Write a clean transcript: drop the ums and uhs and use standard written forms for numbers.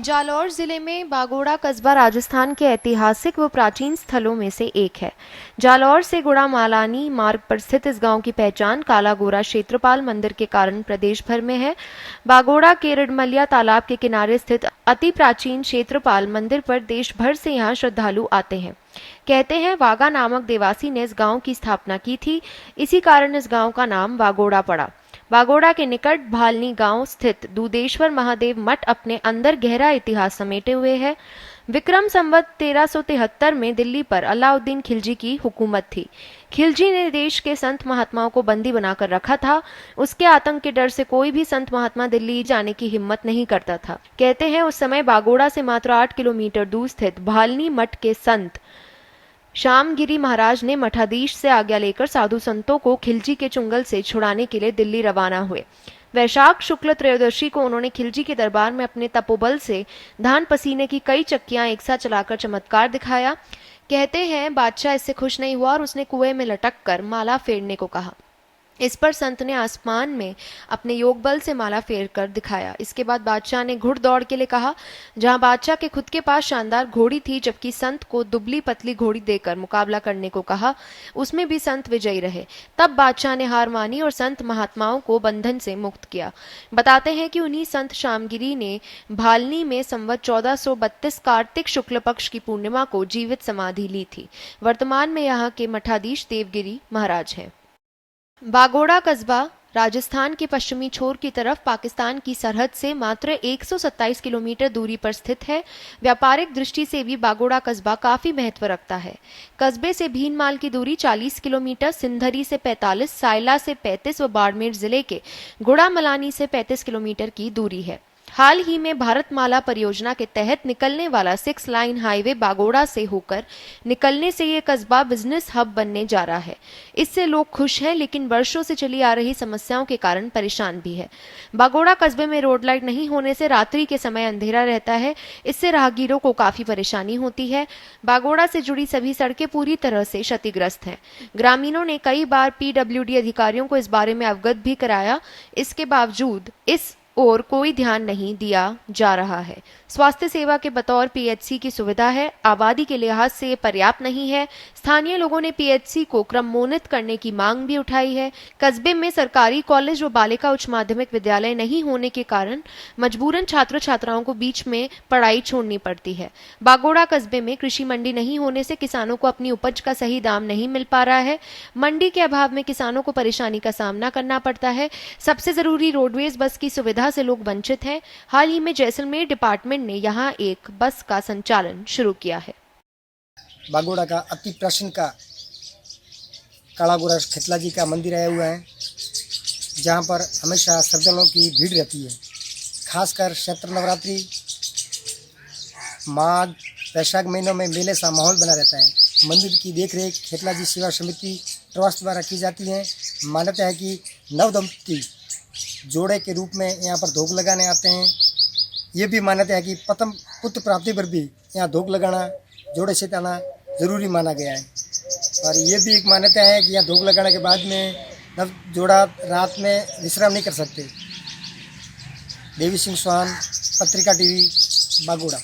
जालौर जिले में बागोड़ा कस्बा राजस्थान के ऐतिहासिक व प्राचीन स्थलों में से एक है। जालौर से गुड़ामालानी मार्ग पर स्थित इस गांव की पहचान काला गोरा क्षेत्रपाल मंदिर के कारण प्रदेश भर में है। बागोड़ा के रिडमलिया तालाब के किनारे स्थित अति प्राचीन क्षेत्रपाल मंदिर पर देश भर से यहाँ श्रद्धालु आते हैं। कहते हैं वागा नामक देवासी ने इस गांव की स्थापना की थी, इसी कारण इस गांव का नाम बागोड़ा पड़ा। बागोड़ा के निकट भालनी गांव स्थित दूधेश्वर महादेव मठ अपने अंदर गहरा इतिहास समेटे हुए है। विक्रम संवत 1373 में दिल्ली पर अलाउद्दीन खिलजी की हुकूमत थी। खिलजी ने देश के संत महात्माओं को बंदी बनाकर रखा था। उसके आतंक के डर से कोई भी संत महात्मा दिल्ली जाने की हिम्मत नहीं करता था। कहते हैं उस समय बागोड़ा से मात्र 8 किलोमीटर दूर स्थित भालनी मठ के संत श्यामगिरी महाराज ने मठाधीश से आज्ञा लेकर साधु संतों को खिलजी के चुंगल से छुड़ाने के लिए दिल्ली रवाना हुए। वैशाख शुक्ल त्रयोदशी को उन्होंने खिलजी के दरबार में अपने तपोबल से धान पसीने की कई चक्कियां एक साथ चलाकर चमत्कार दिखाया। कहते हैं बादशाह इससे खुश नहीं हुआ और उसने कुएं में लटक कर माला फेरने को कहा। इस पर संत ने आसमान में अपने योग बल से माला फेर कर दिखाया। इसके बाद बादशाह ने घुड़दौड़ के लिए कहा, जहां बादशाह के खुद के पास शानदार घोड़ी थी, जबकि संत को दुबली पतली घोड़ी देकर मुकाबला करने को कहा। उसमें भी संत विजयी रहे। तब बादशाह ने हार मानी और संत महात्माओं को बंधन से मुक्त किया। बताते हैं कि उन्हीं संत श्यामगिरी ने भालनी में संवत 1432 कार्तिक शुक्ल पक्ष की पूर्णिमा को जीवित समाधि ली थी। वर्तमान में यहाँ के मठाधीश देवगिरी महाराज हैं। बागोड़ा कस्बा राजस्थान के पश्चिमी छोर की तरफ पाकिस्तान की सरहद से मात्र 127 किलोमीटर दूरी पर स्थित है। व्यापारिक दृष्टि से भी बागोड़ा कस्बा काफी महत्व रखता है। कस्बे से भीनमाल की दूरी 40 किलोमीटर, सिंधरी से 45, सायला से 35 व बाड़मेर जिले के गुड़ामलानी से 35 किलोमीटर की दूरी है। हाल ही में भारतमाला परियोजना के तहत निकलने वाला 6 लाइन हाईवे बागोड़ा से होकर निकलने से ये कस्बा बिजनेस हब बनने जा रहा है। इससे लोग खुश हैं, लेकिन वर्षों से चली आ रही समस्याओं के कारण परेशान भी है। बागोड़ा कस्बे में रोड लाइट नहीं होने से रात्रि के समय अंधेरा रहता है। इससे राहगीरों को काफी परेशानी होती है। बागोड़ा से जुड़ी सभी सड़कें पूरी तरह से क्षतिग्रस्त हैं। ग्रामीणों ने कई बार PWD अधिकारियों को इस बारे में अवगत भी कराया। इसके बावजूद इस और कोई ध्यान नहीं दिया जा रहा है। स्वास्थ्य सेवा के बतौर PHC की सुविधा है, आबादी के लिहाज से ये पर्याप्त नहीं है। स्थानीय लोगों ने PHC को क्रमोन्नत करने की मांग भी उठाई है। कस्बे में सरकारी कॉलेज व बालिका उच्च माध्यमिक विद्यालय नहीं होने के कारण मजबूरन छात्र छात्राओं को बीच में पढ़ाई छोड़नी पड़ती है। बागोड़ा कस्बे में कृषि मंडी नहीं होने से किसानों को अपनी उपज का सही दाम नहीं मिल पा रहा है। मंडी के अभाव में किसानों को परेशानी का सामना करना पड़ता है। सबसे जरूरी रोडवेज बस की सुविधा से लोग वंचित हैं। हाल ही में जैसलमेर डिपार्टमेंट ने यहां एक बस का संचालन शुरू किया है। बागोड़ा का अति प्राचीन का काला गोरा खेतला जी का मंदिर आया हुआ है, जहां पर हमेशा श्रद्धालुओं की भीड़ रहती है। खासकर चैत्र नवरात्रि, माघ, वैशाख महीनों में मेले सा माहौल बना रहता है। मंदिर की देखरेख खेतला जी सेवा समिति ट्रस्ट द्वारा की जाती है। मान्यता है कि नवदंपति जोड़े के रूप में यहाँ पर धोख लगाने आते हैं। ये भी मान्यता है कि प्रथम पुत्र प्राप्ति पर भी यहाँ धोख लगाना, जोड़े से आना जरूरी माना गया है। और ये भी एक मान्यता है कि यहाँ धोख लगाने के बाद में नव जोड़ा रात में विश्राम नहीं कर सकते। देवी सिंह चौहान, पत्रिका TV, बागोड़ा।